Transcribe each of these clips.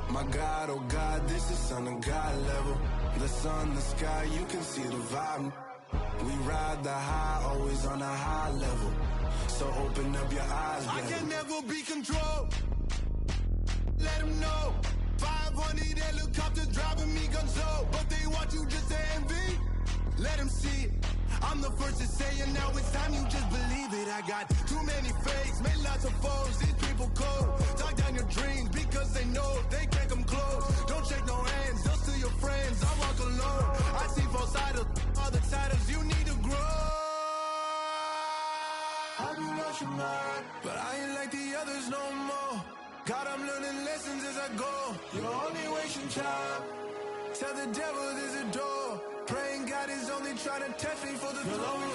My God, oh God, this is son of God level. The sun, the sky, you can see the vibe. We ride the high, always on a high level. So open up your eyes, baby. I can never be controlled. Let them know. 500 helicopters driving me gonzo. But they want you just to envy. Let them see it. I'm the first to say it, now it's time you just believe it. I got too many fakes, made lots of foes. These people cold. Talk down your dreams because they know they can't come close. Don't shake no hands, they'll steal your friends. I walk alone. I see false idols, all the titles you need to grow. I've been rushing mine, but I ain't like the others no more. God, I'm learning lessons as I go. You're only wasting time. Tell the devil there's a door. Praying God is only trying to test me for the throne.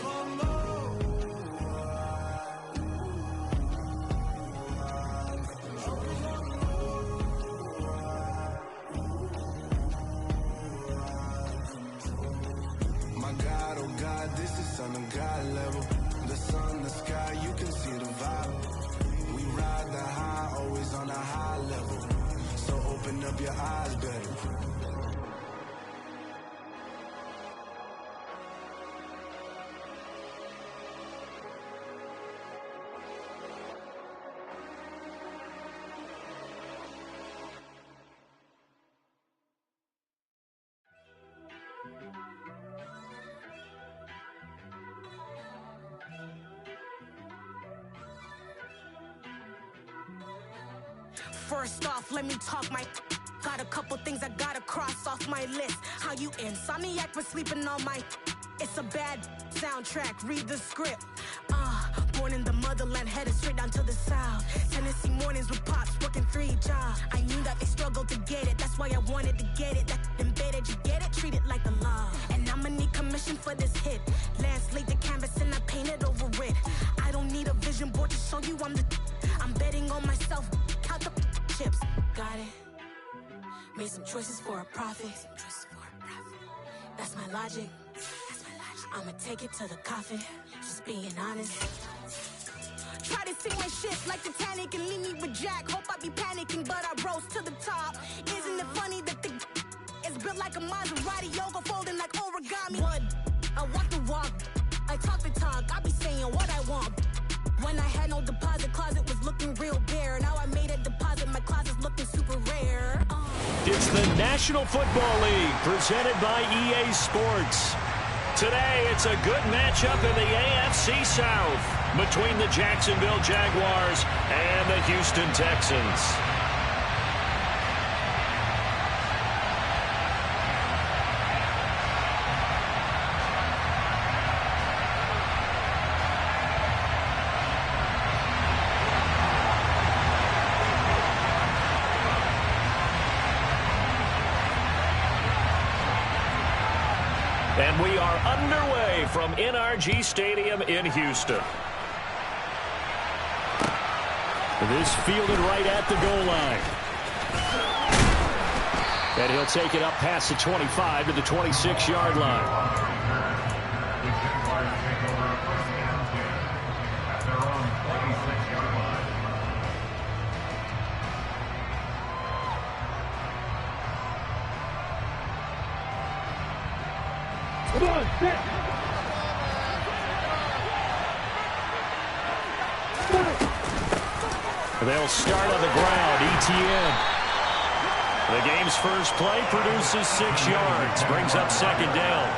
My God, oh God, this is son of God level. The sun, the sky, you can see the vibe. We ride the high, always on a high level. So open up your eyes, baby. First off, let me talk my got a couple things I gotta cross off my list. How you insomniac for sleeping on my it's a bad soundtrack, read the script. Born in the motherland, headed straight down to the south. Tennessee mornings with pops, working 3 jobs. I knew that they struggled to get it, that's why I wanted to get it. That embedded, you get it, treat it like the law. And I'ma need commission for this hit. Lance laid the canvas and I painted over it. I don't need a vision board to show you I'm betting on myself, count the chips. Got it. Made some choices for a profit. That's my logic. I'ma take it to the coffin. Just being honest. Try to sing my shit like Titanic and leave me with Jack. Hope I be panicking, but I rose to the top. Isn't it funny that the is built like a Maserati, yoga folding like origami? What? I walk the walk, I talk the talk. I be saying what I want. When I had no deposit, closet was looking real bare. Now I made a deposit, my closet's looking super rare. It's the National Football League, presented by EA Sports. Today, it's a good matchup in the AFC South between the Jacksonville Jaguars and the Houston Texans. And we are underway from NRG Stadium in Houston. This fielded right at the goal line. And he'll take it up past the 25 to the 26-yard line. They'll start on the ground. ETN. The game's first play produces 6 yards. Brings up second down.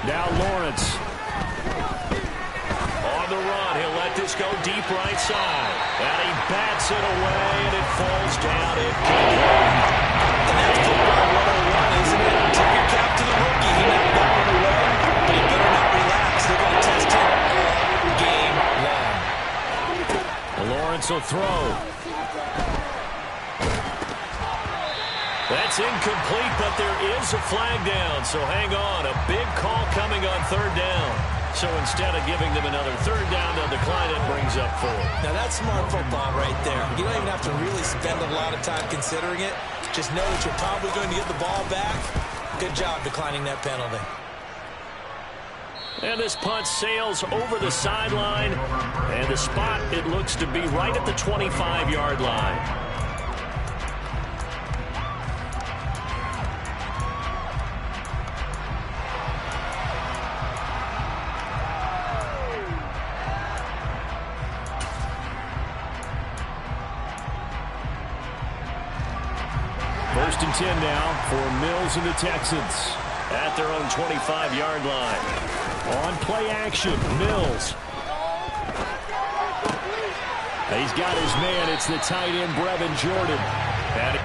Now Lawrence. On the run, he'll let this go deep right side. And he bats it away, and it falls down incomplete. And that's football 101, isn't it? Tip your cap to the rookie. He knocked that one away, but he better not relax. They're going to test him all game long. Lawrence will throw. That's incomplete, but there is a flag down, so hang on. A big call coming on third down. So instead of giving them another third down, they'll decline it. Brings up forward. Now, that's smart football right there. You don't even have to really spend a lot of time considering it. Just know that you're probably going to get the ball back. Good job declining that penalty. And this punt sails over the sideline. And the spot, it looks to be right at the 25-yard line. First and 10 now for Mills and the Texans at their own 25-yard line. On play action, Mills. He's got his man. It's the tight end, Brevin Jordan. And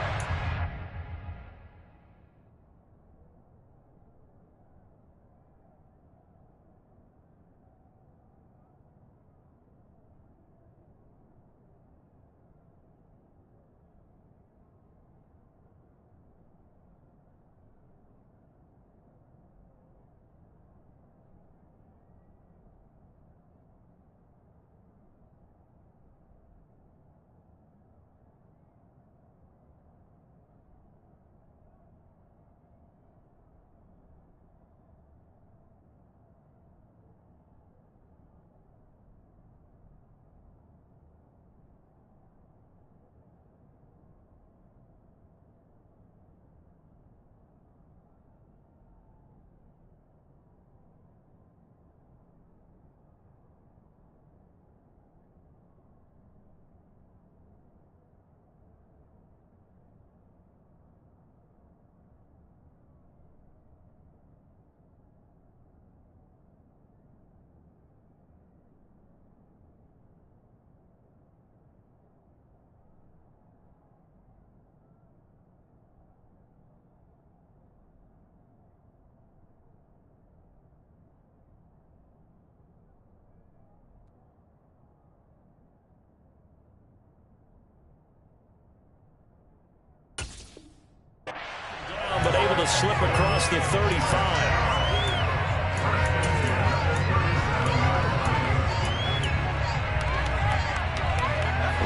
but able to slip across the 35.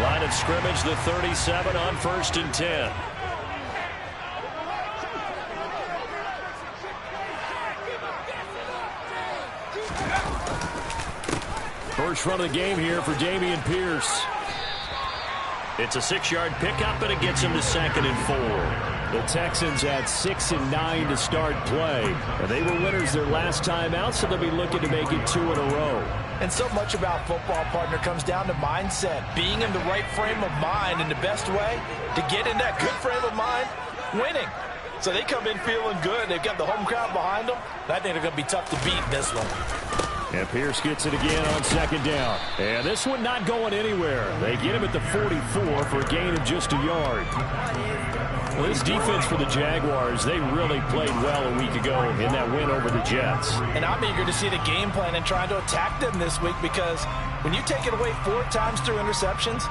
Line of scrimmage, the 37 on 1st and 10. First run of the game here for Dameon Pierce. It's a 6-yard pickup, and it gets him to 2nd and 4. The Texans had 6 and 9 to start play. And they were winners their last time out, so they'll be looking to make it 2 in a row. And so much about football, partner, comes down to mindset. Being in the right frame of mind, and the best way to get in that good frame of mind, winning. So they come in feeling good. They've got the home crowd behind them. I think they're going to be tough to beat in this one. And Pierce gets it again on 2nd down. And this one not going anywhere. They get him at the 44 for a gain of just a yard. Well, this defense for the Jaguars, they really played well a week ago in that win over the Jets. And I'm eager to see the game plan and trying to attack them this week, because when you take it away 4 times through interceptions,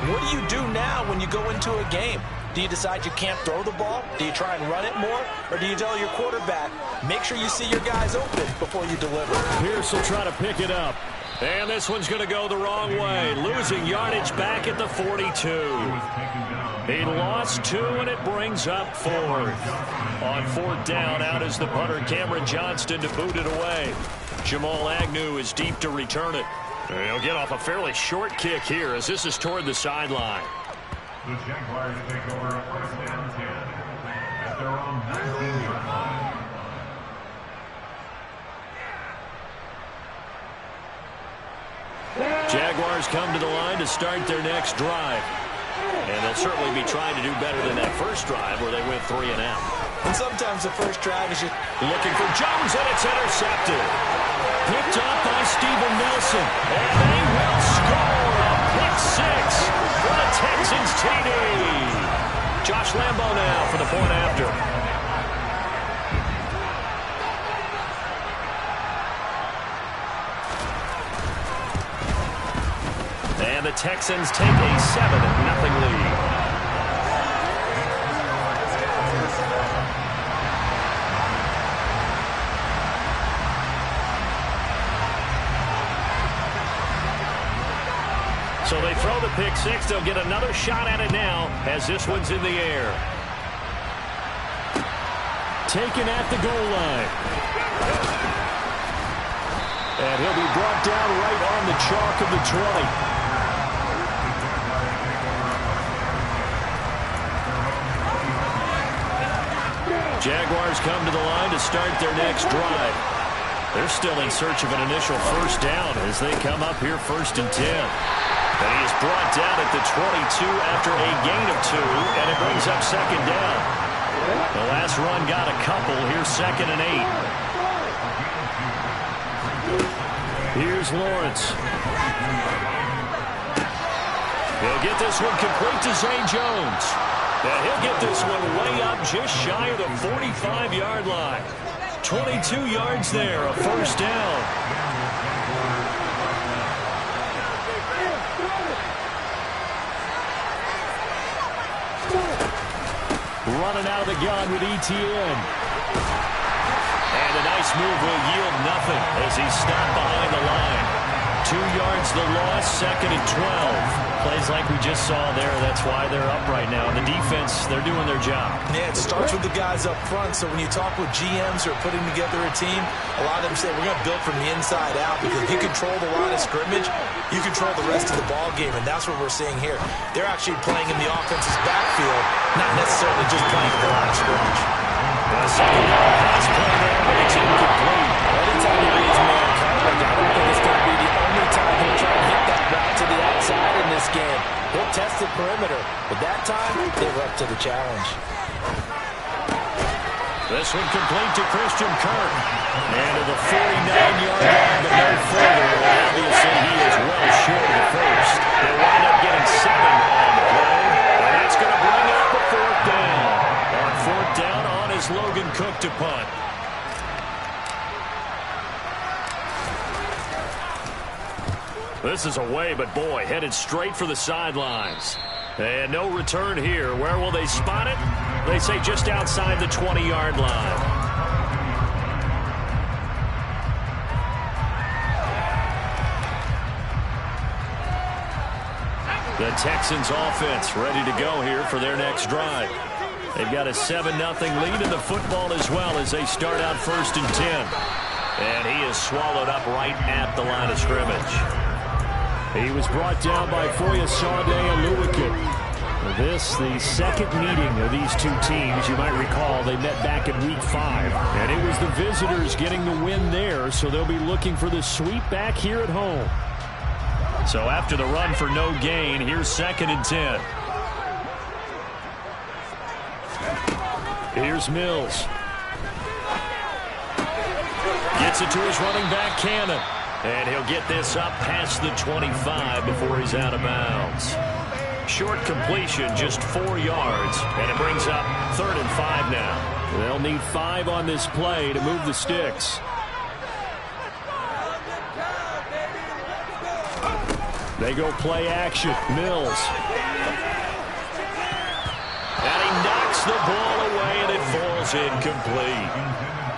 what do you do now when you go into a game? Do you decide you can't throw the ball? Do you try and run it more? Or do you tell your quarterback, make sure you see your guys open before you deliver? Pierce will try to pick it up. And this one's going to go the wrong way. Losing yardage back at the 42. He lost 2, and it brings up 4th. On 4th down, out is the punter, Cameron Johnston, to boot it away. Jamal Agnew is deep to return it. He'll get off a fairly short kick here as this is toward the sideline. The Jaguars take over 1st and 10 at their own 19-yard line. Jaguars come to the line to start their next drive. And they'll certainly be trying to do better than that first drive where they went 3 and out. And sometimes the first drive is just looking for Jones, and it's intercepted. Picked up by Steven Nelson. And they will score a pick 6 for the Texans TD. Josh Lambeau now for the point after. And the Texans take a 7-0 lead. So they throw the pick six. They'll get another shot at it now as this one's in the air. Taken at the goal line. And he'll be brought down right on the chalk of the 20. Jaguars come to the line to start their next drive. They're still in search of an initial first down as they come up here 1st and 10. And he is brought down at the 22 after a gain of 2, and it brings up 2nd down. The last run got a couple. Here's 2nd and 8. Here's Lawrence. He'll get this one complete to Zay Jones. And he'll get this one way up just shy of the 45-yard line. 22 yards there, a first down. Running out of the gun with ETN. And a nice move will yield nothing as he's stopped behind the line. 2 yards the loss, 2nd and 12. Plays like we just saw there. That's why they're up right now. The defense, they're doing their job. Yeah, it starts with the guys up front. So when you talk with GMs who are putting together a team, a lot of them say we're going to build from the inside out because if you control the line of scrimmage, you control the rest of the ball game, and that's what we're seeing here. They're actually playing in the offense's backfield, not necessarily just playing at the line of scrimmage. Second down pass play there, but it's incomplete. Anytime he reads man coverage, I don't think it's going to be the only time he'll try to hit that route to the outside in this game. He'll test the perimeter, but that time, they were up to the challenge. This one complete to Christian Kirk. And to the 49-yard line, but no further. Obviously, he is well short of the first. They'll wind up getting 7 on the play. And that's going to bring up a 4th down. On 4th down on is Logan Cook to punt. This is away, but boy, headed straight for the sidelines. And no return here. Where will they spot it? They say just outside the 20-yard line. The Texans offense ready to go here for their next drive. They've got a 7-0 lead in the football as well as they start out 1st and 10. And he is swallowed up right at the line of scrimmage. He was brought down by Foyesade Oluwakit. This, the second meeting of these two teams. You might recall they met back in Week 5. And it was the visitors getting the win there, so they'll be looking for the sweep back here at home. So after the run for no gain, here's 2nd and 10. Here's Mills. Gets it to his running back, Cannon. And he'll get this up past the 25 before he's out of bounds. Short completion, just 4 yards. And it brings up 3rd and 5 now. They'll need 5 on this play to move the sticks. They go play action. Mills. And he knocks the ball away, and it falls incomplete.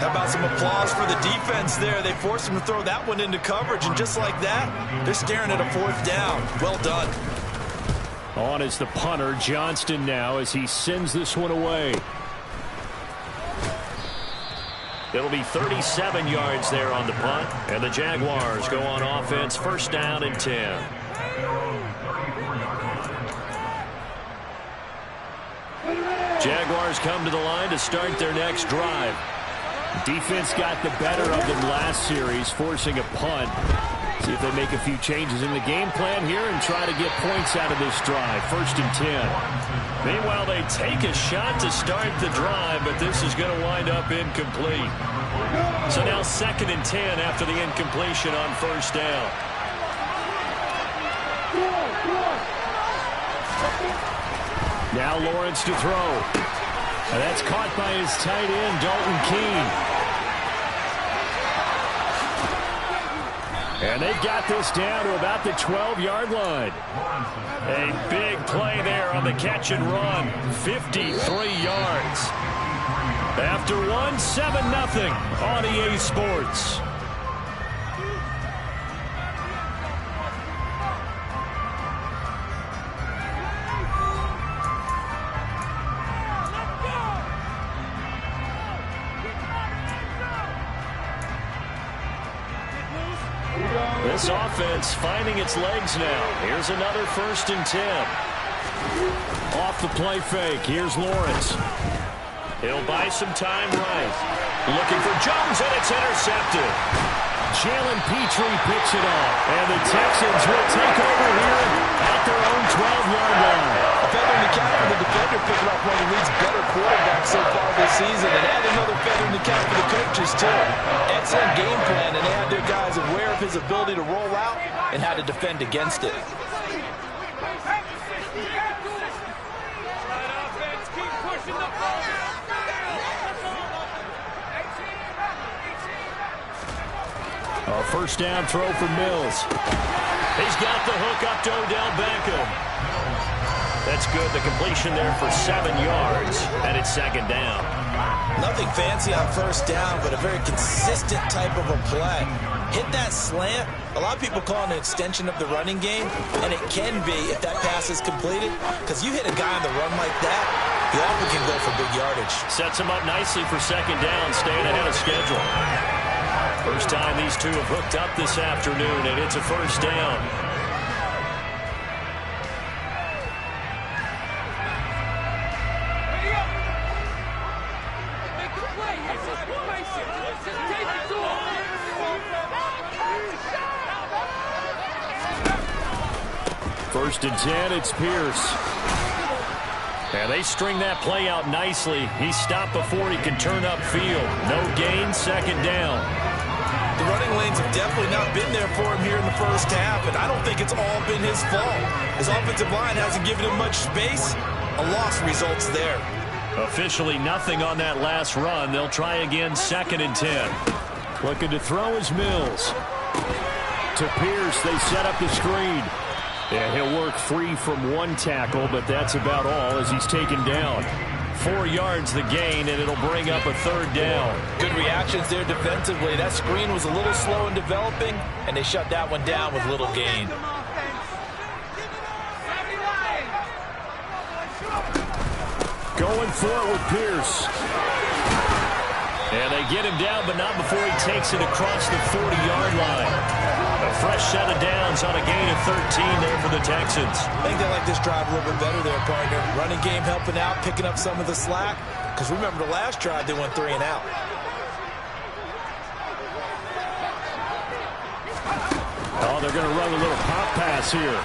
How about some applause for the defense there? They forced him to throw that one into coverage, and just like that, they're staring at a 4th down. Well done. On is the punter, Johnston, now as he sends this one away. It'll be 37 yards there on the punt, and the Jaguars go on offense 1st down and 10. Jaguars come to the line to start their next drive. Defense got the better of them last series, forcing a punt. See if they make a few changes in the game plan here and try to get points out of this drive. 1st and 10. Meanwhile, they take a shot to start the drive, but this is going to wind up incomplete. So now 2nd and 10 after the incompletion on 1st down. Now Lawrence to throw. And that's caught by his tight end, Dalton Keene. And they've got this down to about the 12-yard line. A big play there on the catch and run. 53 yards. After one, 7-0 on EA Sports. offense finding its legs now. Here's another 1st and 10. Off the play fake. Here's Lawrence. He'll buy some time right. Looking for Jones, and it's intercepted. Jalen Petrie picks it off. And the Texans will take over here at their own 12-yard line. A feather in the cap for the defender, picking off one of the league's better quarterbacks so far this season. And add another feather in the cap for the coaches, too. Excellent game plan, and they had their guys aware of his ability to roll out and how to defend against it. A 1st down throw for Mills. He's got the hook up to Odell Beckham. That's good. The completion there for 7 yards, and it's 2nd down. Nothing fancy on 1st down, but a very consistent type of a play. Hit that slant. A lot of people call it an extension of the running game, and it can be if that pass is completed, because you hit a guy on the run like that, he often can go for big yardage. Sets him up nicely for 2nd down, staying ahead of schedule. First time these two have hooked up this afternoon, and it's a 1st down. First and 10, it's Pierce. And they string that play out nicely. He's stopped before he can turn upfield. No gain, 2nd down. The running lanes have definitely not been there for him here in the 1st half, and I don't think it's all been his fault. His offensive line hasn't given him much space. A loss results there. Officially nothing on that last run. They'll try again, 2nd and 10. Looking to throw is Mills. To Pierce, they set up the screen. Yeah, he'll work free from 1 tackle, but that's about all as he's taken down. 4 yards the gain, and it'll bring up a 3rd down. Good reactions there defensively. That screen was a little slow in developing, and they shut that one down with little gain. Going for it with Pierce. And they get him down, but not before he takes it across the 40-yard line. A fresh set of downs on a gain of 13 there for the Texans. I think they like this drive a little bit better there, partner. Running game helping out, picking up some of the slack. Because remember the last drive, they went 3 and out. Oh, they're going to run a little pop pass here.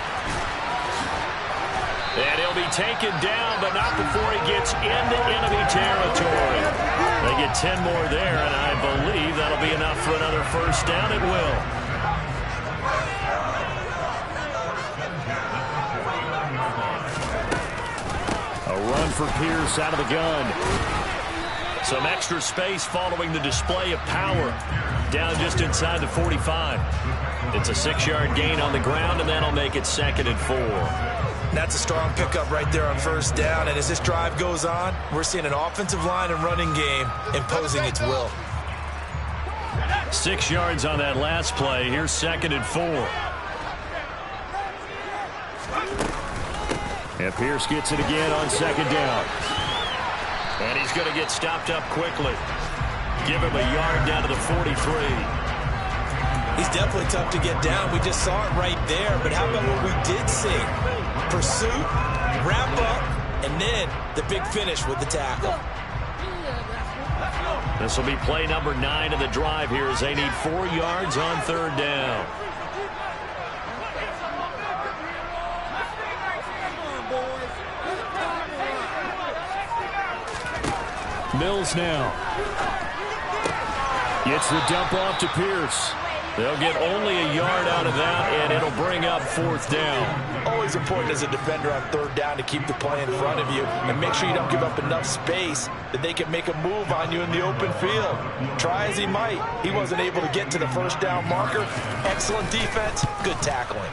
And he'll be taken down, but not before he gets into enemy territory. They get 10 more there, and I believe that'll be enough for another 1st down. It will. A run for Pierce out of the gun. Some extra space following the display of power. Down just inside the 45. It's a 6-yard gain on the ground, and that'll make it 2nd and 4. That's a strong pickup right there on 1st down. And as this drive goes on, we're seeing an offensive line and running game imposing its will. 6 yards on that last play. Here's 2nd and 4. And Pierce gets it again on 2nd down. And he's going to get stopped up quickly. Give him a yard down to the 43. He's definitely tough to get down. We just saw it right there. But how about what we did see? Pursuit, wrap up, and then the big finish with the tackle. This will be play number 9 of the drive here as they need 4 yards on 3rd down. Mills now. Gets the dump off to Pierce. They'll get only a yard out of that, and it'll bring up 4th down. Always important as a defender on 3rd down to keep the play in front of you and make sure you don't give up enough space that they can make a move on you in the open field. Try as he might, he wasn't able to get to the 1st down marker. Excellent defense, good tackling.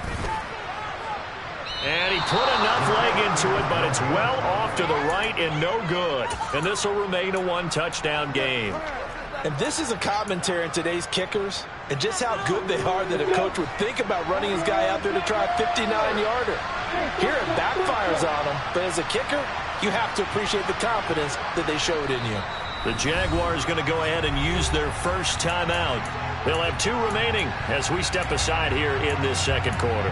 And he put enough leg into it, but it's well off to the right and no good. And this will remain a 1-touchdown game. And this is a commentary on today's kickers and just how good they are that a coach would think about running his guy out there to try a 59-yarder. Here it backfires on him, but as a kicker, you have to appreciate the confidence that they showed in you. The Jaguars going to go ahead and use their first timeout. They'll have 2 remaining as we step aside here in this second quarter.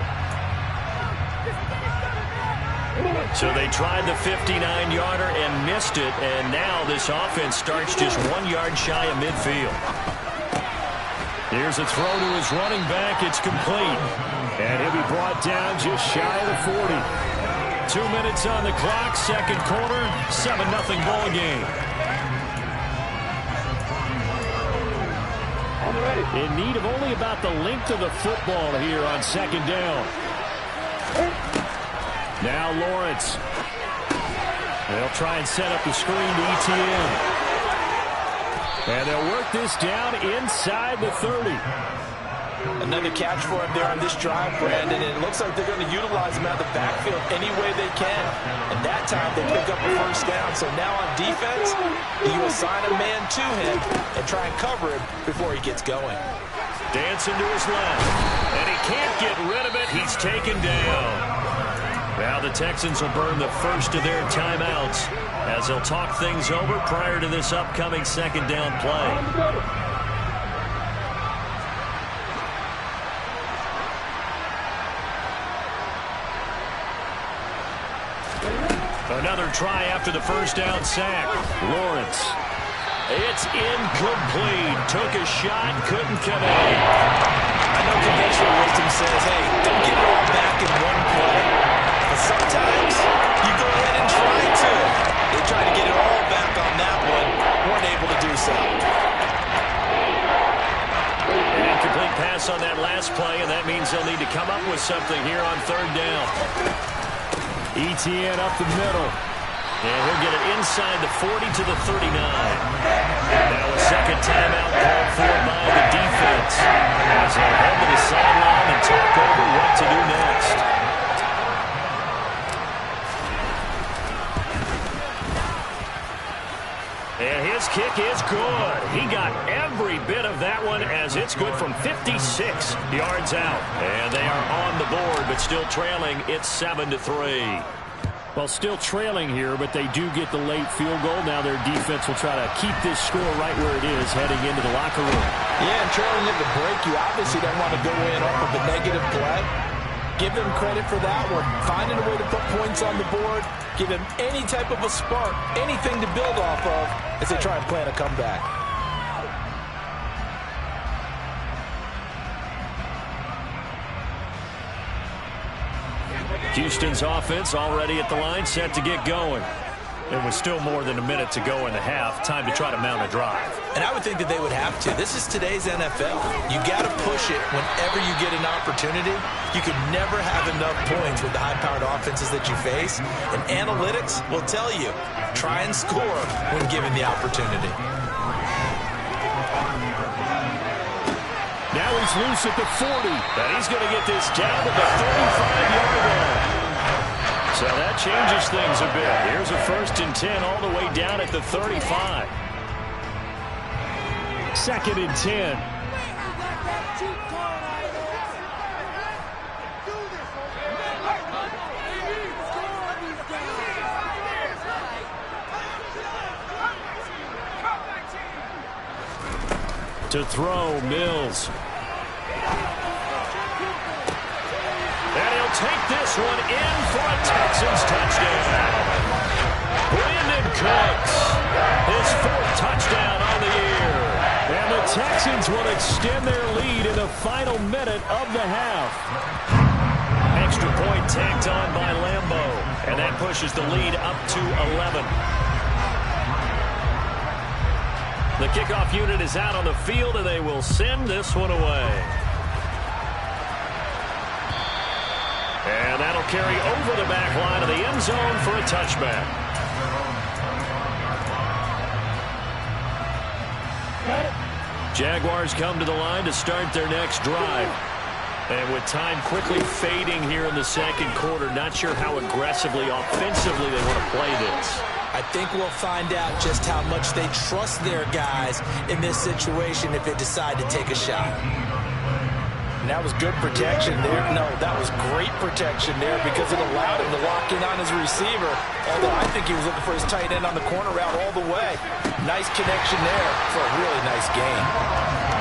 So they tried the 59-yarder and missed it, and now this offense starts just 1 yard shy of midfield. Here's a throw to his running back. It's complete. And he'll be brought down just shy of the 40. 2 minutes on the clock, second quarter, 7-0 ball game. In need of only about the length of the football here on second down. Now Lawrence. They'll try and set up the screen to ETN. And they'll work this down inside the 30. Another catch for him there on this drive, Brandon. And it looks like they're going to utilize him out of the backfield any way they can. And that time they pick up a first down. So now on defense, you assign a man to him and try and cover him before he gets going. Dancing to his left. And he can't get rid of it. He's taken down. Now the Texans will burn the first of their timeouts as they'll talk things over prior to this upcoming second down play. Another try after the first down sack. Lawrence. It's incomplete. Took a shot, couldn't connect. I know conventional wisdom says, hey, don't get it all back in one play. But sometimes you go ahead and try to. They tried to get it all back on that one. Weren't able to do so. An incomplete pass on that last play, and that means they'll need to come up with something here on third down. ETN up the middle. And he'll get it inside the 40 to the 39. Now a second timeout called for by the defense as they'll head to the sideline and talk over what to do next. And his kick is good. He got every bit of that one as it's good from 56 yards out. And they are on the board, but still trailing. It's 7-3. Well, still trailing here, but they do get the late field goal. Now their defense will try to keep this score right where it is heading into the locker room. Yeah, and trailing at the break, you obviously don't want to go in off of a negative play. Give them credit for that one. Finding a way to put points on the board. Give them any type of a spark, anything to build off of as they try and plan a comeback. Houston's offense already at the line, set to get going. It was still more than a minute to go in the half. Time to try to mount a drive. And I would think that they would have to. This is today's NFL. You got to push it whenever you get an opportunity. You can never have enough points with the high-powered offenses that you face. And analytics will tell you, try and score when given the opportunity. Now he's loose at the 40. And he's going to get this down to the 35-yard line. So that changes things a bit. Here's a 1st and 10 all the way down at the 35. 2nd and 10. To throw, Mills. And he'll take this one in for a Texans touchdown. Brandon Cooks, his 4th touchdown on the year. And the Texans will extend their lead in the final minute of the half. Extra point tacked on by Lambo. And that pushes the lead up to 11. The kickoff unit is out on the field, and they will send this one away. And that'll carry over the back line of the end zone for a touchback. Jaguars come to the line to start their next drive. And with time quickly fading here in the second quarter, not sure how aggressively, offensively they want to play this. I think we'll find out just how much they trust their guys in this situation if they decide to take a shot. And that was good protection there. No, that was great protection there because it allowed him to lock in on his receiver. Although I think he was looking for his tight end on the corner route all the way. Nice connection there for a really nice game.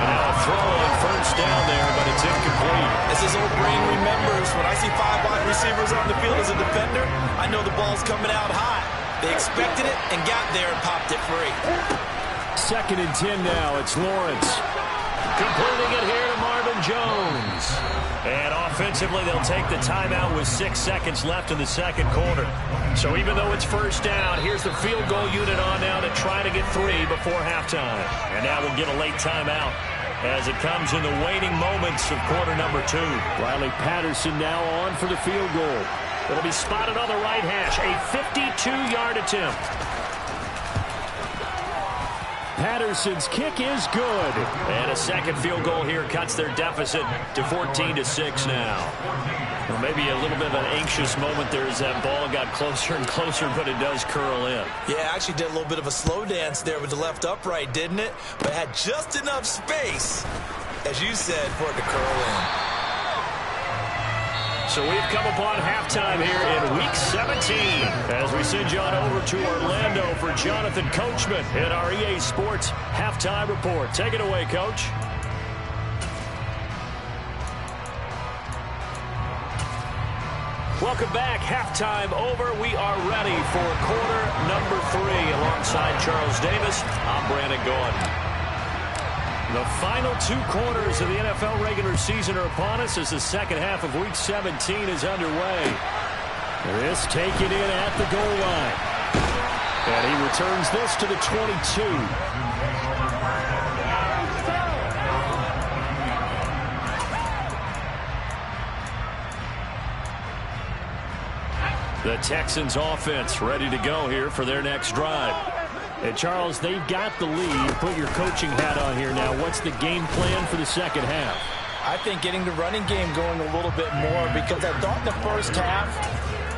And now a throw on first down there, but it's incomplete. As his old brain remembers, when I see 5 wide receivers on the field as a defender, I know the ball's coming out hot. They expected it and got there and popped it free. 2nd and 10 now. It's Lawrence. Completing it here to Marvin Jones. And offensively, they'll take the timeout with 6 seconds left in the second quarter. So even though it's first down, here's the field goal unit on now to try to get 3 before halftime. And now we'll get a late timeout as it comes in the waning moments of quarter number 2. Riley Patterson now on for the field goal. It'll be spotted on the right hash. A 52-yard attempt. Patterson's kick is good. And a second field goal here cuts their deficit to 14-6 now. Well, maybe a little bit of an anxious moment there as that ball got closer and closer, but it does curl in. Yeah, actually did a little bit of a slow dance there with the left upright, didn't it? But had just enough space, as you said, for it to curl in. So we've come upon halftime here in Week 17 as we send you on over to Orlando for Jonathan Coachman in our EA Sports Halftime Report. Take it away, Coach. Welcome back. Halftime over. We are ready for quarter number 3. Alongside Charles Davis, I'm Brandon Gordon. The final 2 quarters of the NFL regular season are upon us as the second half of Week 17 is underway. This taken in at the goal line. And he returns this to the 22. The Texans offense ready to go here for their next drive. And Charles, they've got the lead. Put your coaching hat on here now. What's the game plan for the second half? I think getting the running game going a little bit more, because I thought in the first half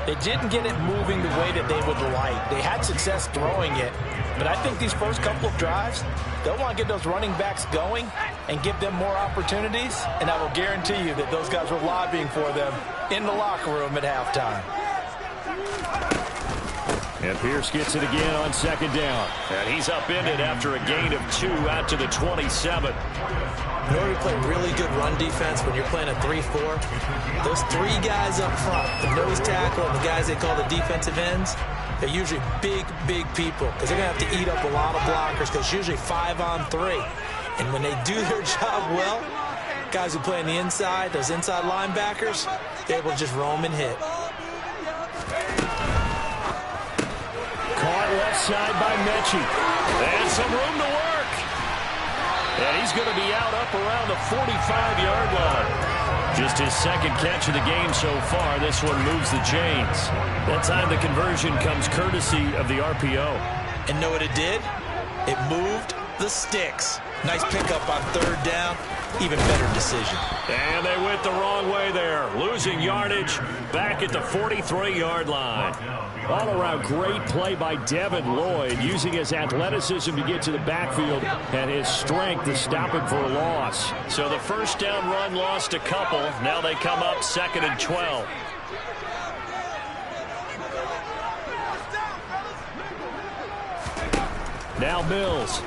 they didn't get it moving the way that they would like. They had success throwing it, but I think these first couple of drives, they'll want to get those running backs going and give them more opportunities, and I will guarantee you that those guys were lobbying for them in the locker room at halftime. And Pierce gets it again on second down. And he's upended after a gain of 2 out to the 27. In order to play really good run defense when you're playing a 3-4, those 3 guys up front, the nose tackle and the guys they call the defensive ends, they're usually big, big people because they're going to have to eat up a lot of blockers because it's usually 5-on-3. And when they do their job well, guys who play on the inside, those inside linebackers, they're able to just roam and hit. Caught left side by Mechie. And some room to work. And he's going to be out up around the 45-yard line. Just his second catch of the game so far. This one moves the chains. That time the conversion comes courtesy of the RPO. And know what it did? It moved the sticks. Nice pickup on third down. Even better decision. And they went the wrong way there. Losing yardage back at the 43-yard line. All around great play by Devin Lloyd, using his athleticism to get to the backfield and his strength to stop him for a loss. So the first down run lost a couple. Now they come up 2nd and 12. Now Mills.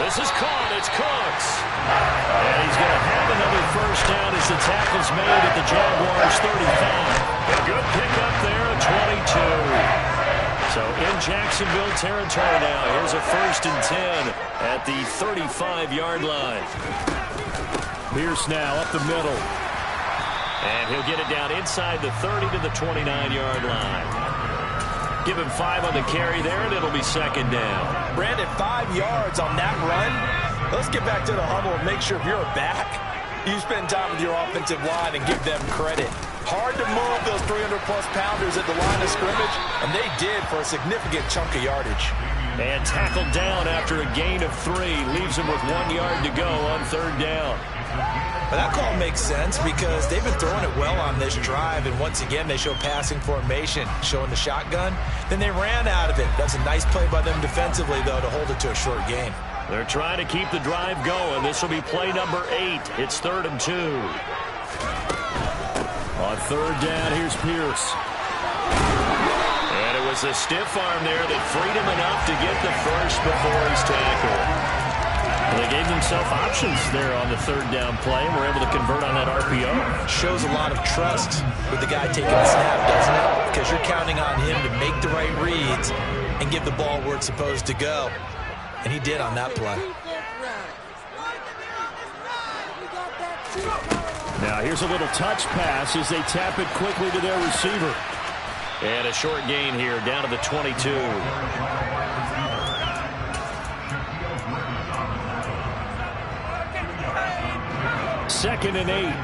This is caught. It's Cooks. And he's going to have another first down as the tackle's made at the Jaguars' 35. A good pickup there at 22. So in Jacksonville territory now. Here's a 1st and 10 at the 35-yard line. Pierce now up the middle. And he'll get it down inside the 30 to the 29-yard line. Give him 5 on the carry there, and it'll be 2nd down. Brandon, 5 yards on that run. Let's get back to the huddle and make sure if you're a back, you spend time with your offensive line and give them credit. Hard to move those 300-plus pounders at the line of scrimmage, and they did for a significant chunk of yardage. And tackled down after a gain of 3. Leaves him with 1 yard to go on 3rd down. But that call makes sense because they've been throwing it well on this drive, and once again they show passing formation, showing the shotgun. Then they ran out of it. That's a nice play by them defensively, though, to hold it to a short game. They're trying to keep the drive going. This will be play number 8. It's 3rd and 2. On 3rd down, here's Pierce. And it was a stiff arm there that freed him enough to get the first before his tackle. Well, they gave themselves options there on the third down play and were able to convert on that RPO. Shows a lot of trust with the guy taking the snap, doesn't it? Because you're counting on him to make the right reads and give the ball where it's supposed to go. And he did on that play. Now here's a little touch pass as they tap it quickly to their receiver. And a short gain here down to the 22. Second and 8.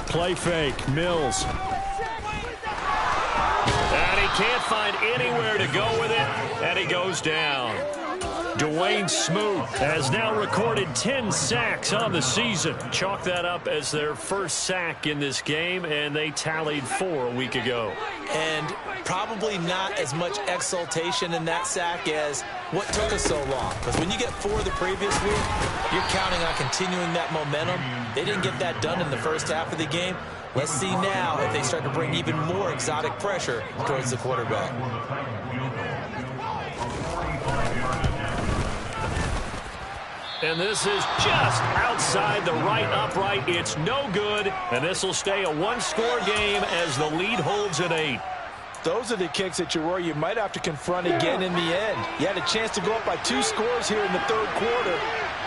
Play fake, Mills. And he can't find anywhere to go with it, and he goes down. Dwayne Smoot has now recorded 10 sacks on the season. Chalk that up as their first sack in this game, and they tallied 4 a week ago. And probably not as much exultation in that sack as what took us so long. Because when you get 4 the previous week, you're counting on continuing that momentum. They didn't get that done in the first half of the game. Let's see now if they start to bring even more exotic pressure towards the quarterback. And this is just outside the right upright. It's no good, and this will stay a one-score game as the lead holds at 8. Those are the kicks that you worry you might have to confront again in the end. You had a chance to go up by 2 scores here in the third quarter,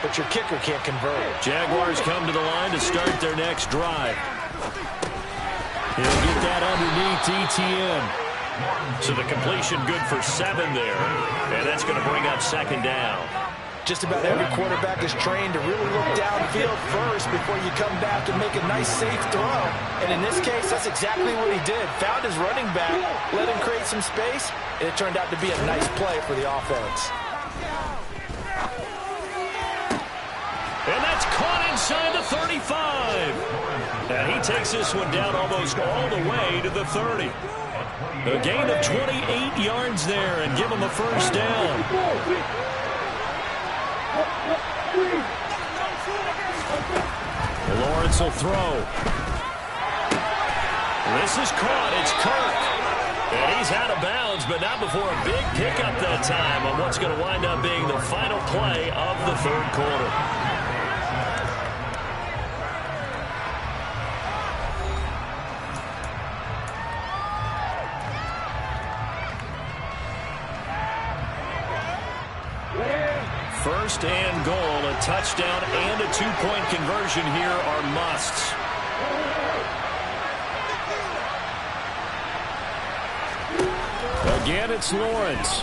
but your kicker can't convert. Jaguars come to the line to start their next drive. He'll get that underneath ETN. So the completion good for 7 there, and that's going to bring up second down. Just about every quarterback is trained to really look downfield first before you come back and make a nice, safe throw. And in this case, that's exactly what he did. Found his running back, let him create some space, and it turned out to be a nice play for the offense. And that's caught inside the 35. And he takes this one down almost all the way to the 30. A gain of 28 yards there and give him a first down. Lawrence will throw. This is caught. It's Kirk. And he's out of bounds, but not before a big pickup that time on what's going to wind up being the final play of the third quarter. First and goal, a touchdown and a 2-point conversion here are musts. Again, it's Lawrence.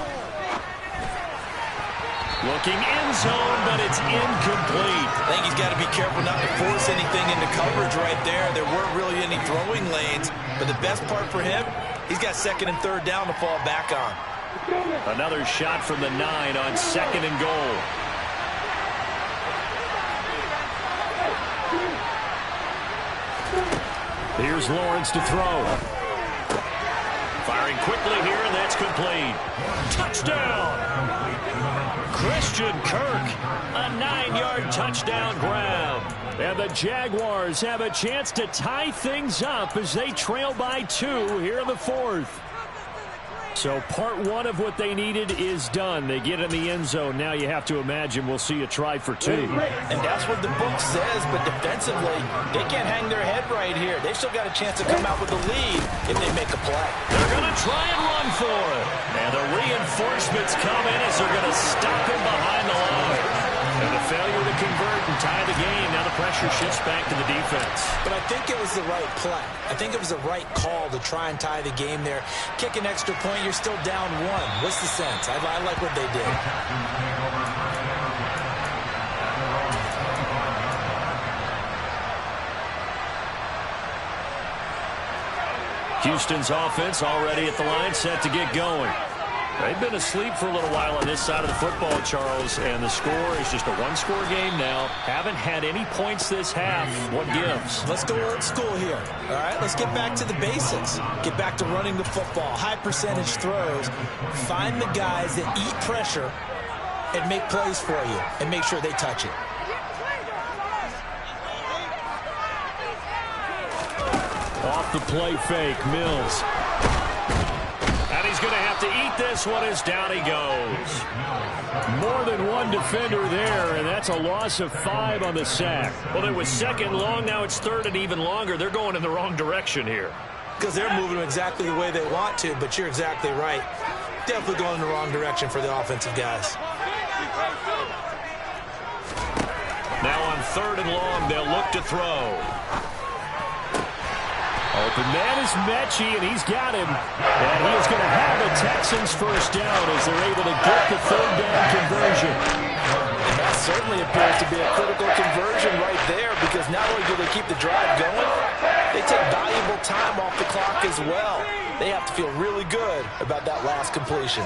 Looking end zone, but it's incomplete. I think he's got to be careful not to force anything into coverage right there. There weren't really any throwing lanes, but the best part for him, he's got second and third down to fall back on. Another shot from the 9 on second and goal. Here's Lawrence to throw. Firing quickly here, and that's complete. Touchdown! Christian Kirk, a 9-yard touchdown grab. And the Jaguars have a chance to tie things up as they trail by 2 here in the fourth. So part 1 of what they needed is done. They get in the end zone. Now you have to imagine we'll see a try for 2. And that's what the book says, but defensively, they can't hang their head right here. They've still got a chance to come out with the lead if they make a play. They're going to try and run for it. And the reinforcements come in as they're going to stop him behind the line. And the failure to convert and tie the game. Now the pressure shifts back to the defense. But I think it was the right play. I think it was the right call to try and tie the game there. Kick an extra point, you're still down 1. What's the sense? I like what they did. Houston's offense already at the line, set to get going. They've been asleep for a little while on this side of the football, Charles, and the score is just a one-score game now. Haven't had any points this half. What gives? Let's go old school here. All right, let's get back to the basics. Get back to running the football, high percentage throws. Find the guys that eat pressure and make plays for you and make sure they touch it. Off the play fake, Mills. And he's going to have to eat this one as down he goes. More than one defender there, and that's a loss of 5 on the sack. Well, it was second long. Now it's third and even longer. They're going in the wrong direction here. Because they're moving exactly the way they want to, but you're exactly right. Definitely going in the wrong direction for the offensive guys. Now on third and long, they'll look to throw. Open man is Mechie, and he's got him. And he is going to have the Texans first down as they're able to get the third down conversion. And that certainly appears to be a critical conversion right there, because not only do they keep the drive going, they take valuable time off the clock as well. They have to feel really good about that last completion.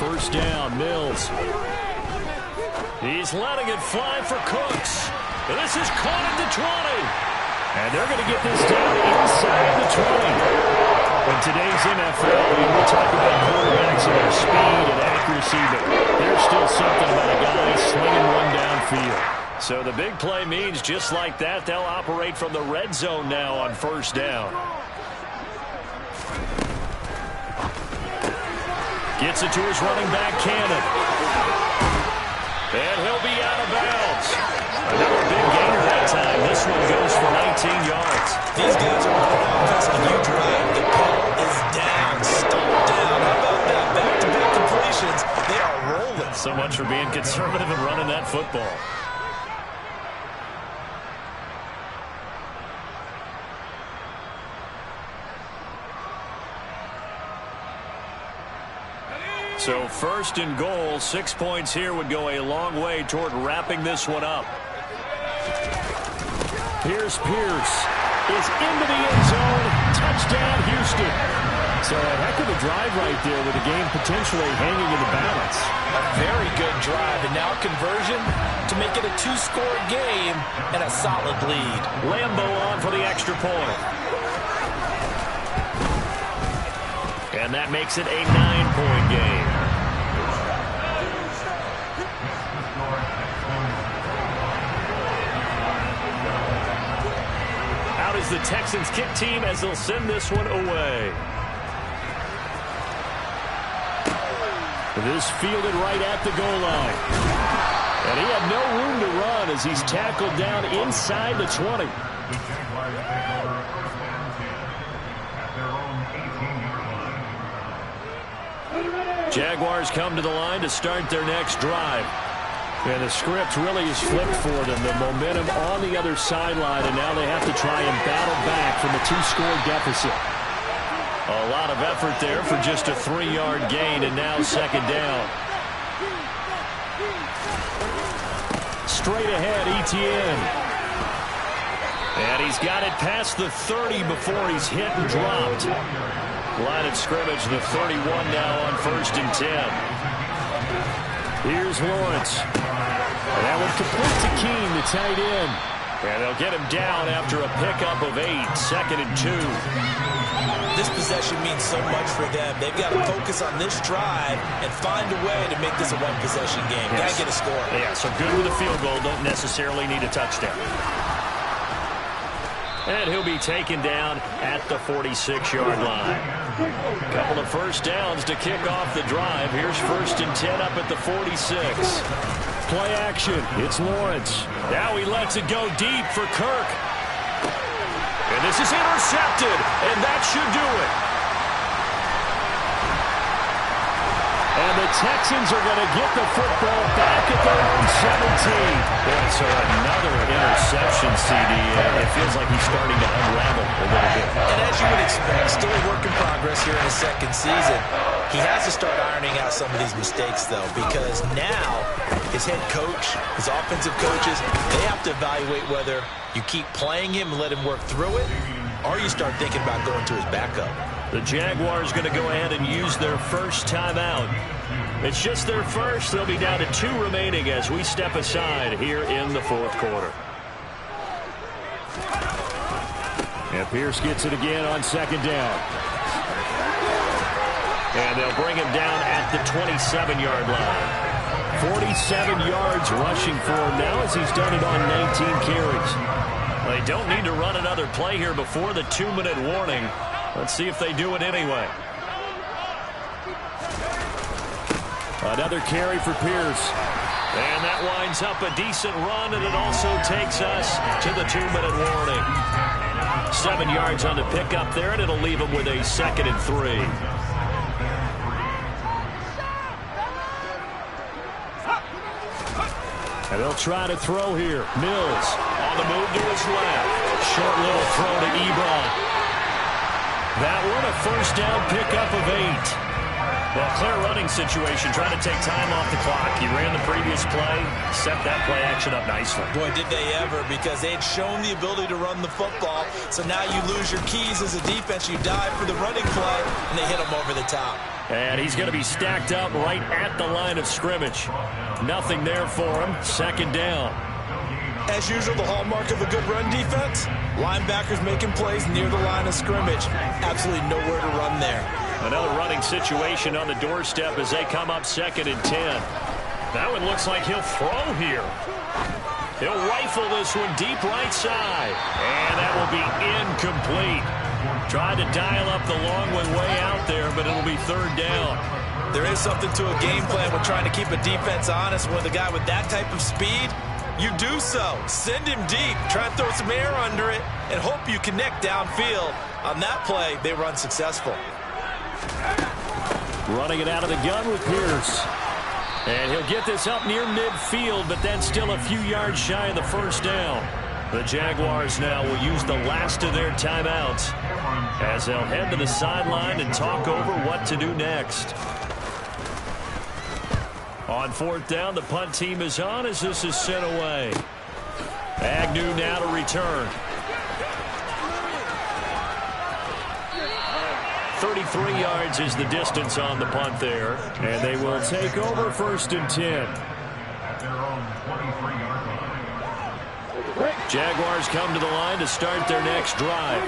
First down, Mills. He's letting it fly for Cooks. This is caught at the 20. And they're going to get this down inside the 20. In today's NFL, we talk about quarterbacks and their speed and accuracy, but there's still something about a guy slinging one downfield. So the big play means just like that, they'll operate from the red zone now on first down. Gets it to his running back, Cannon. And he'll be out of bounds. Another big gainer that time. This one goes for 19 yards. These guys are more offense than you drive. The ball is down, stomped down. How about that? Back-to-back completions. They are rolling. So much for being conservative and running that football. So first and goal, 6 points here would go a long way toward wrapping this one up. Here's Pierce. Is into the end zone. Touchdown, Houston. So a heck of a drive right there with the game potentially hanging in the balance. A very good drive, and now conversion to make it a 2-score game and a solid lead. Lambo on for the extra point. And that makes it a 9-point game. Out is the Texans kick team as they'll send this one away. This fielded right at the goal line. And he had no room to run as he's tackled down inside the 20. Jaguars come to the line to start their next drive. And the script really is flipped for them. The momentum on the other sideline, and now they have to try and battle back from a 2-score deficit. A lot of effort there for just a 3-yard gain, and now second down. Straight ahead, Etienne. And he's got it past the 30 before he's hit and dropped. Line of scrimmage, the 31 now on first and 10. Here's Lawrence. And that one complete to Keene, the tight end. And they'll get him down after a pickup of 8, second and 2. This possession means so much for them. They've got to focus on this drive and find a way to make this a one-possession game. Got to get a score. Yeah, so good with a field goal. Don't necessarily need a touchdown. And he'll be taken down at the 46-yard line. A couple of first downs to kick off the drive. Here's first and 10 up at the 46. Play action. It's Lawrence. Now he lets it go deep for Kirk. And this is intercepted, and that should do it. And the Texans are going to get the football back at their own 17. And so another interception, CD. It feels like he's starting to unravel a little bit. And as you would expect, still a work in progress here in his second season. He has to start ironing out some of these mistakes, though, because now his head coach, his offensive coaches, they have to evaluate whether you keep playing him and let him work through it, or you start thinking about going to his backup. The Jaguars going to go ahead and use their first timeout. It's just their first. They'll be down to 2 remaining as we step aside here in the fourth quarter. And Pierce gets it again on second down. And they'll bring him down at the 27-yard line. 47 yards rushing for him now as he's done it on 19 carries. They don't need to run another play here before the 2-minute warning. Let's see if they do it anyway. Another carry for Pierce. And that winds up a decent run, and it also takes us to the 2-minute warning. 7 yards on the pickup there, and it'll leave him with a 2nd and 3. And they'll try to throw here. Mills on the move to his left. Short little throw to Ebron. That one a first down pickup of 8. Well, clear running situation, trying to take time off the clock. He ran the previous play, set that play action up nicely. Boy, did they ever, because they had shown the ability to run the football. So now you lose your keys as a defense. You dive for the running play, and they hit him over the top. And he's going to be stacked up right at the line of scrimmage. Nothing there for him. 2nd down. As usual, the hallmark of a good run defense, linebackers making plays near the line of scrimmage. Absolutely nowhere to run there. Another running situation on the doorstep as they come up 2nd and 10. That one looks like he'll throw here. He'll rifle this one deep right side. And that will be incomplete. Tried to dial up the long one way out there, but it'll be 3rd down. There is something to a game plan with trying to keep a defense honest. With a guy with that type of speed, you do so. Send him deep. Try and throw some air under it and hope you connect downfield. On that play, they run successful. Running it out of the gun with Pierce. And he'll get this up near midfield, but then still a few yards shy of the 1st down. The Jaguars now will use the last of their timeouts as they'll head to the sideline and talk over what to do next. On 4th down, the punt team is on as this is sent away. Agnew now to return. 33 yards is the distance on the punt there. And they will take over 1st and 10. Jaguars come to the line to start their next drive.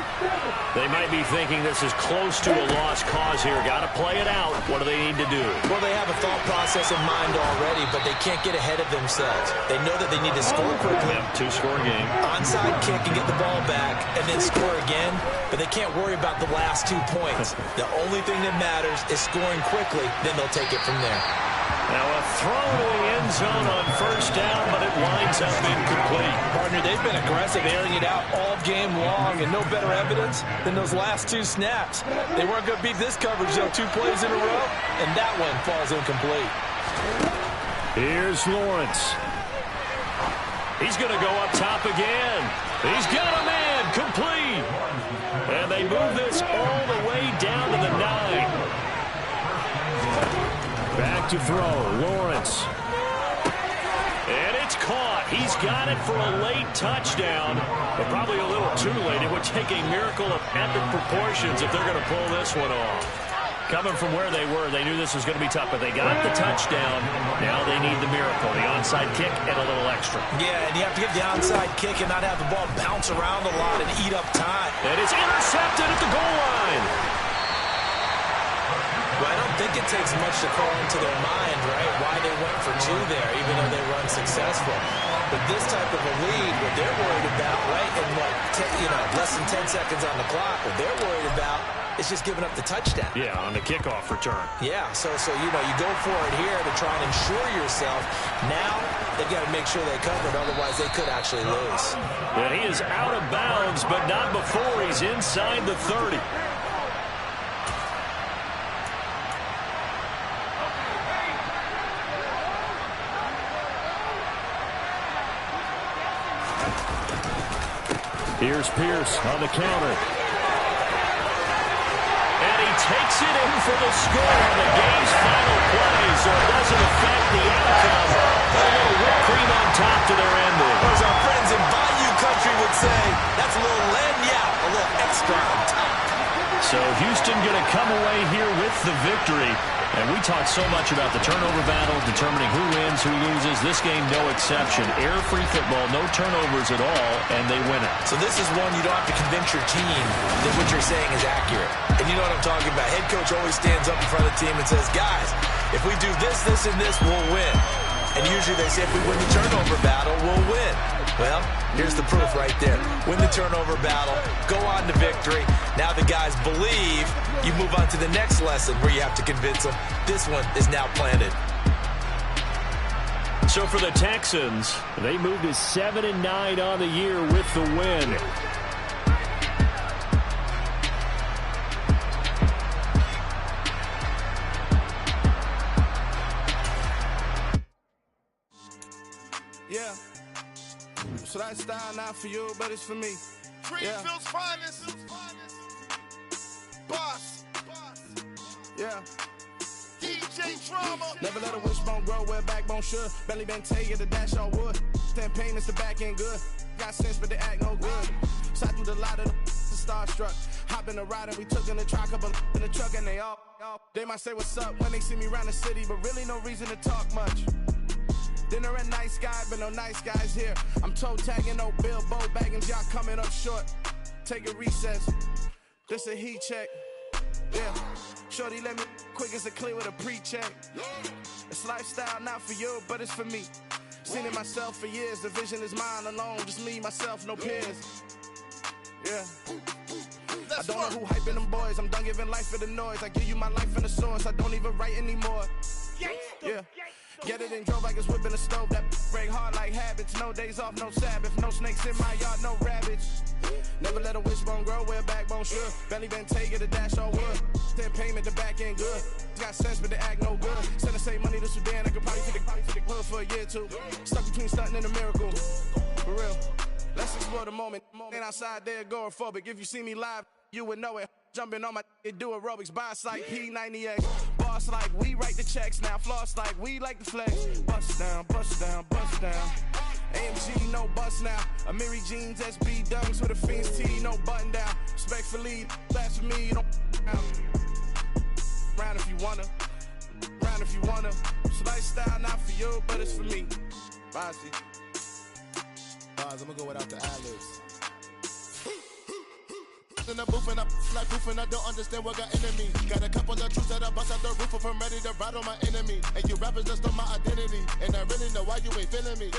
They might be thinking this is close to a lost cause here. Got to play it out. What do they need to do? Well, they have a thought process in mind already, but they can't get ahead of themselves. They know that they need to score quickly. Yep, 2-score game. Onside kick and get the ball back and then score again, but they can't worry about the last 2 points. The only thing that matters is scoring quickly, then they'll take it from there. Now a throw to the end zone on 1st down, but it winds up incomplete. Partner, they've been aggressive, airing it out all game long, and no better evidence than those last 2 snaps. They weren't going to beat this coverage, though. 2 plays in a row, and that one falls incomplete. Here's Lawrence. He's going to go up top again. He's got a man, complete. And they move this all the way down to the 9. Back to throw, Lawrence. And it's caught. He's got it for a late touchdown, but probably a little too late. It would take a miracle of epic proportions if they're going to pull this one off. Coming from where they were, they knew this was going to be tough, but they got the touchdown. Now they need the miracle, the onside kick and a little extra. Yeah, and you have to get the onside kick and not have the ball bounce around a lot and eat up time. And it's intercepted at the goal line. Well, I don't think it takes much to call into their mind, right, why they went for 2 there, even though they were unsuccessful. But this type of a lead, what they're worried about, right, and less than 10 seconds on the clock, what they're worried about is just giving up the touchdown. Yeah, on the kickoff return. Yeah, so you go for it here to try and ensure yourself. Now they've got to make sure they cover it, otherwise they could actually lose. Yeah, he is out of bounds, but not before he's inside the 30. Here's Pierce on the counter. And he takes it in for the score on the game's final play, so it doesn't affect the outcome. A little whipped cream on top to their ending. As our friends in Bayou Country would say, that's a little lagniappe, a little extra on top. So Houston going to come away here with the victory. And we talked so much about the turnover battle, determining who wins, who loses. This game, no exception. Error-free football, no turnovers at all, and they win it. So this is one you don't have to convince your team that what you're saying is accurate. And you know what I'm talking about. Head coach always stands up in front of the team and says, guys, if we do this, this, and this, we'll win. And usually they say if we win the turnover battle, we'll win. Well, here's the proof right there. Win the turnover battle, go on to victory. Now the guys believe. You move on to the next lesson where you have to convince them. This one is now planted. So for the Texans, they move to 7-9 on the year with the win. Yeah. So that style not for you, but it's for me. Greenfield's finest. Boss. Yeah. DJ Drama. Never let a wishbone grow where a backbone should. Belly been taken to dash on wood. 10 payments the back end good. Got sense but they act no good. So I threw the lot of the starstruck. Hop in the ride and we took in the truck up in the truck and they all. They might say what's up when they see me around the city, but really no reason to talk much. Dinner a nice guy, but no nice guys here. I'm toe tagging, no Bilbo bagging, y'all coming up short. Take a recess. This a heat check. Yeah. Shorty let me quick as a clear with a pre-check. It's lifestyle not for you, but it's for me. Seen it myself for years. The vision is mine alone. Just me, myself, no peers. Yeah. I don't know who hyping them boys. I'm done giving life for the noise. I give you my life in the source. I don't even write anymore. Yeah. Get it and drove like it's whipping a stove. That break hard like habits. No days off, no Sabbath. No snakes in my yard, no rabbits. Never let a wishbone grow where a backbone should. Belly been taken to dash on wood. 10 payment, the back end good. Got sense, but they act no good. Send the same money to Sudan. I could probably take the hood for a year or two. Stuck between stunting and a miracle. For real. Let's explore the moment. Ain't outside there agoraphobic. If you see me live, you would know it. Jumping on my do aerobics. Boss like P90X. Boss like we write the checks now. Floss like we like the flex. Bust down, bust down, bust down. AMG, no bust now. Amiri jeans, SB dunks with a Fiends T, no button down. Respectfully, that's for me, you don't round if you wanna. Round if you wanna. So lifestyle not for you, but it's for me. Bossy. I'm gonna go without the ad-libs. In the booth and I like proof and I don't understand what got into me. Got a couple of truths that I bust out the roof of. I'm ready to ride on my enemy. And you rappers just stole my identity. And I really know why you ain't feeling me.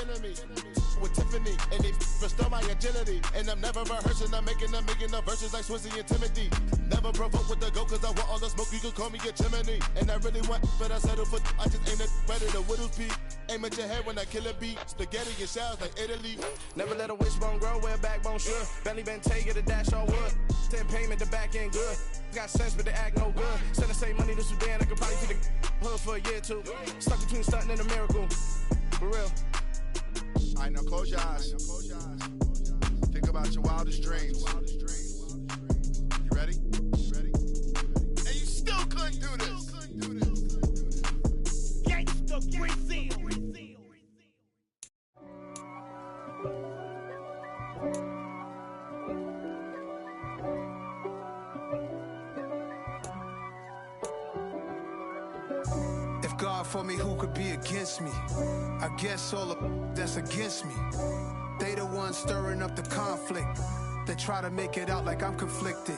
With Tiffany and they restore my agility. And I'm never rehearsing. I'm making the verses like Swizzy and Timothy. Never provoke with the go cause I want all the smoke. You can call me a chimney. And I really want but I settle for I just ain't ready to whittle pea. Aim at your head when I kill a beat. Spaghetti and shells like Italy. Never let a wishbone grow where a backbone should. Belly been taken to dash on wood. 10 payment, the back end good. Got sense, but they act no good. Send the same money to Sudan. I could probably take the hood for a year or two. Stuck between stunting and a miracle. For real. Alright, now close your eyes. Think about your wildest dreams. You ready? And you still couldn't do this. Gangsta Brazil. If God for me, who could be against me? I guess all of that's against me. They the ones stirring up the conflict. They try to make it out like I'm conflicted.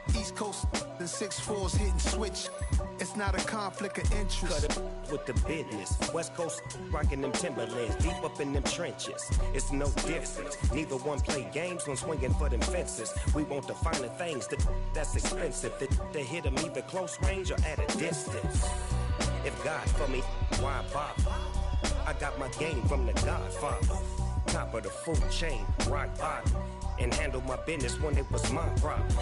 East Coast and 6'4s hitting switch. It's not a conflict of interest. Cut it with the business. West Coast rocking them Timberlands, deep up in them trenches. It's no difference. Neither one play games when swinging for them fences. We want the finer things that's expensive. They hit them either close range or at a distance. If God for me, why bother? I got my game from the Godfather. Top of the food chain, rock bottom. And handle my business when it was my problem.